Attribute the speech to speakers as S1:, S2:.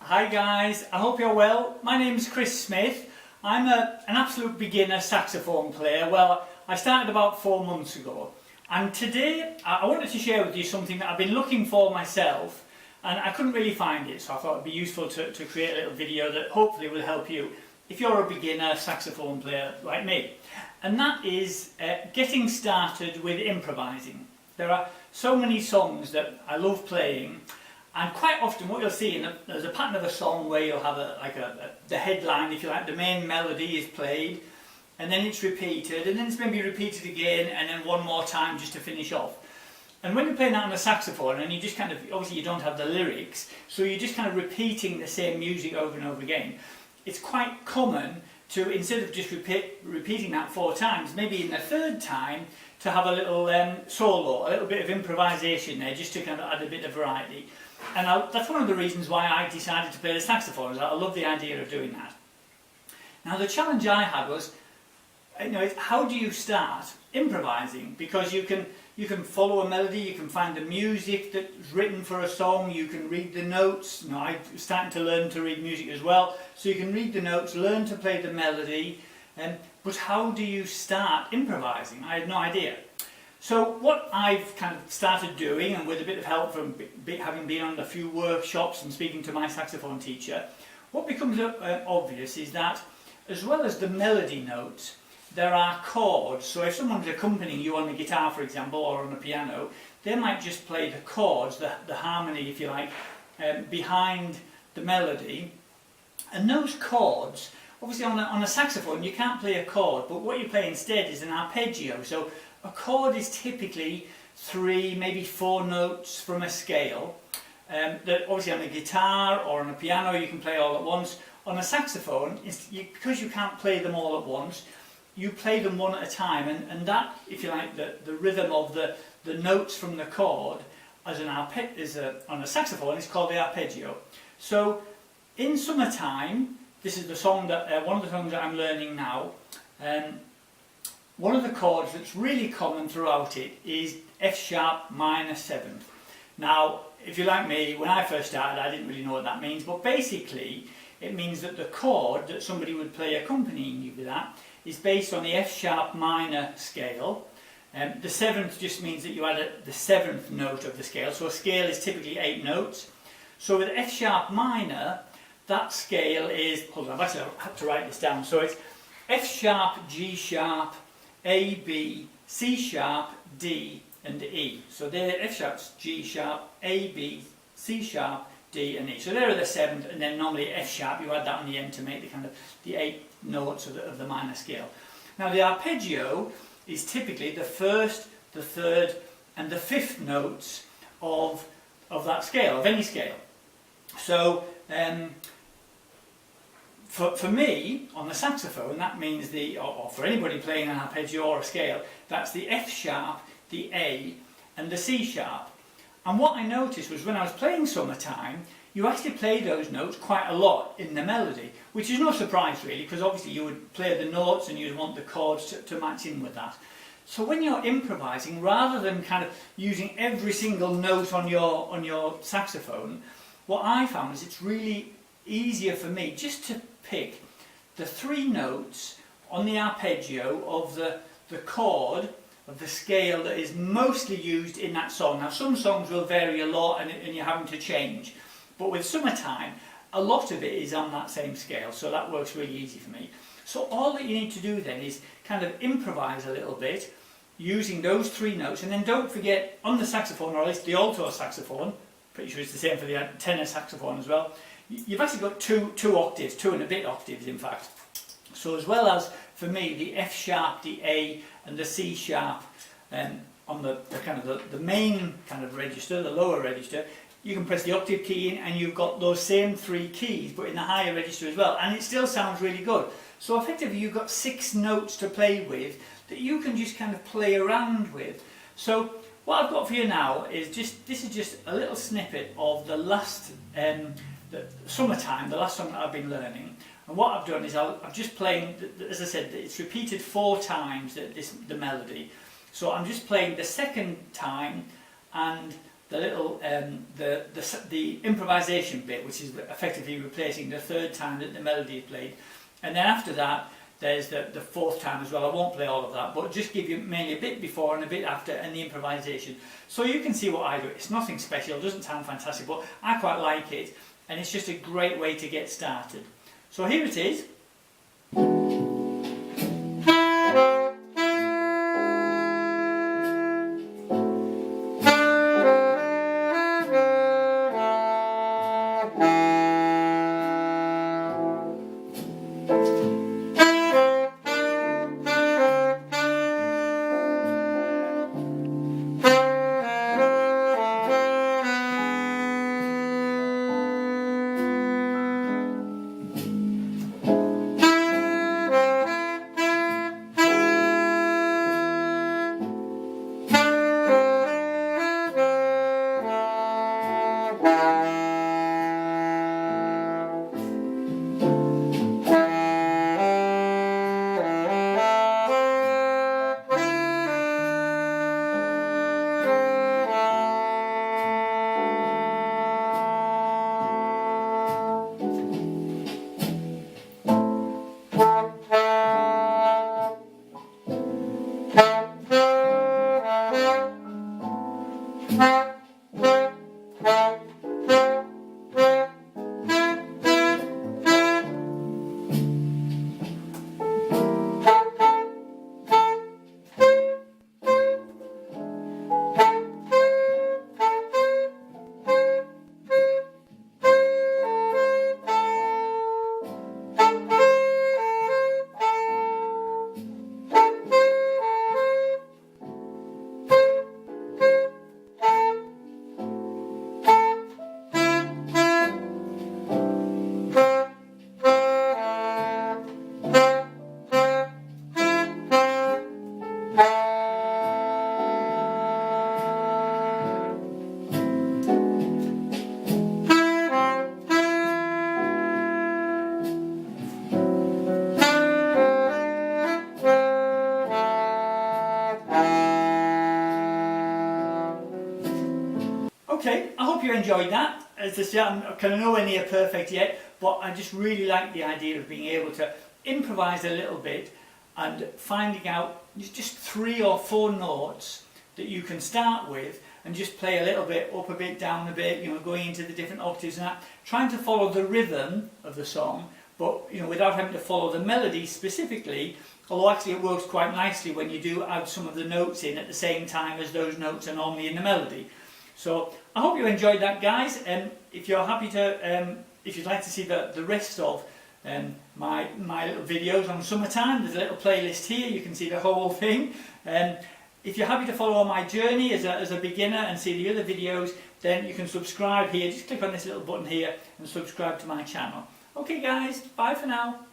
S1: Hi guys, I hope you're well. My name's Chris Smith. I'm an absolute beginner saxophone player. Well, I started about 4 months ago, and today I wanted to share with you something that I've been looking for myself and I couldn't really find it, so I thought it'd be useful to create a little video that hopefully will help you if you're a beginner saxophone player like me. And that is getting started with improvising. There are so many songs that I love playing, and quite often what you'll see, there's a pattern of a song where you'll have the headline, if you like, the main melody is played, and then it's repeated, and then it's maybe repeated again, and then one more time just to finish off. And when you're playing that on the saxophone, and you just kind of, obviously you don't have the lyrics, so you're just kind of repeating the same music over and over again, it's quite common to, instead of just repeating that 4 times, maybe in the 3rd time, to have a little solo, a little bit of improvisation there, just to kind of add a bit of variety. And that's one of the reasons why I decided to play the saxophone, is I love the idea of doing that. Now the challenge I had was, how do you start improvising? Because you can follow a melody, you can find the music that's written for a song, you can read the notes. I'm starting to learn to read music as well, so you can read the notes, learn to play the melody, but how do you start improvising? I had no idea. So what I've kind of started doing, and with a bit of help from having been on a few workshops and speaking to my saxophone teacher, what becomes obvious is that as well as the melody notes, there are chords. So if someone's accompanying you on the guitar, for example, or on the piano, they might just play the chords, the harmony, if you like, behind the melody. And those chords, obviously on a saxophone you can't play a chord, but what you play instead is an arpeggio. So a chord is typically 3, maybe 4 notes from a scale. That obviously on a guitar or on a piano you can play all at once. On a saxophone, because you can't play them all at once, you play them one at a time, and that, if you like, the rhythm of the notes from the chord as on a saxophone is called the arpeggio. So in Summertime, this is the song that one of the songs that I'm learning now. One of the chords that's really common throughout it is F sharp minor 7th. Now, if you're like me, when I first started I didn't really know what that means, but basically it means that the chord that somebody would play accompanying you with that is based on the F sharp minor scale. The 7th just means that you add the 7th note of the scale, so a scale is typically 8 notes. So with F sharp minor, that scale is, hold on, I've actually had to write this down, so it's F sharp, G sharp, A, B, C sharp, D and E. So they're F sharps, G sharp, A, B, C sharp, D and E. So there are the 7th, and then normally F sharp, you add that on the end to make the kind of the 8 notes of the minor scale. Now the arpeggio is typically the 1st, the 3rd and the 5th notes of that scale, of any scale. So for me, on the saxophone, that means or for anybody playing an arpeggio or a scale, that's the F sharp, the A and the C sharp. And what I noticed was when I was playing Summertime, you actually play those notes quite a lot in the melody, which is no surprise really, because obviously you would play the notes and you'd want the chords to match in with that. So when you're improvising, rather than kind of using every single note on your saxophone, what I found is it's really easier for me just to pick the 3 notes on the arpeggio of the chord of the scale that is mostly used in that song. Now some songs will vary a lot and you're having to change, but with Summertime a lot of it is on that same scale, so that works really easy for me. So all that you need to do then is kind of improvise a little bit using those 3 notes, and then don't forget on the saxophone, or at least the alto saxophone, pretty sure it's the same for the tenor saxophone as well, you've actually got two octaves, 2 and a bit octaves in fact. So as well as, for me, the F sharp, the A and the C sharp on the kind of the main kind of register, the lower register, you can press the octave key in and you've got those same 3 keys but in the higher register as well, and it still sounds really good. So effectively you've got 6 notes to play with that you can just kind of play around with. So what I've got for you now is this is just a little snippet of the last Summertime, the last song that I've been learning. And what I've done is I'm just playing, as I said, it's repeated 4 times, the melody. So I'm just playing the 2nd time and the little the improvisation bit, which is effectively replacing the third time that the melody is played, and then after that there's the fourth time as well. I won't play all of that, but just give you mainly a bit before and a bit after, and the improvisation. So you can see what I do. It's nothing special, doesn't sound fantastic, but I quite like it, and it's just a great way to get started. So here it is. Okay, I hope you enjoyed that. As I say, I'm kind of nowhere near perfect yet, but I just really like the idea of being able to improvise a little bit and finding out just 3 or 4 notes that you can start with and just play a little bit up a bit, down a bit, you know, going into the different octaves and that, trying to follow the rhythm of the song, but you know, without having to follow the melody specifically. Although actually it works quite nicely when you do add some of the notes in at the same time as those notes are normally in the melody. So I hope you enjoyed that, guys. If you're happy to, if you'd like to see the rest of my little videos on summertime, there's a little playlist here. You can see the whole thing. If you're happy to follow my journey as a beginner and see the other videos, then you can subscribe here. Just click on this little button here and subscribe to my channel. Okay, guys. Bye for now.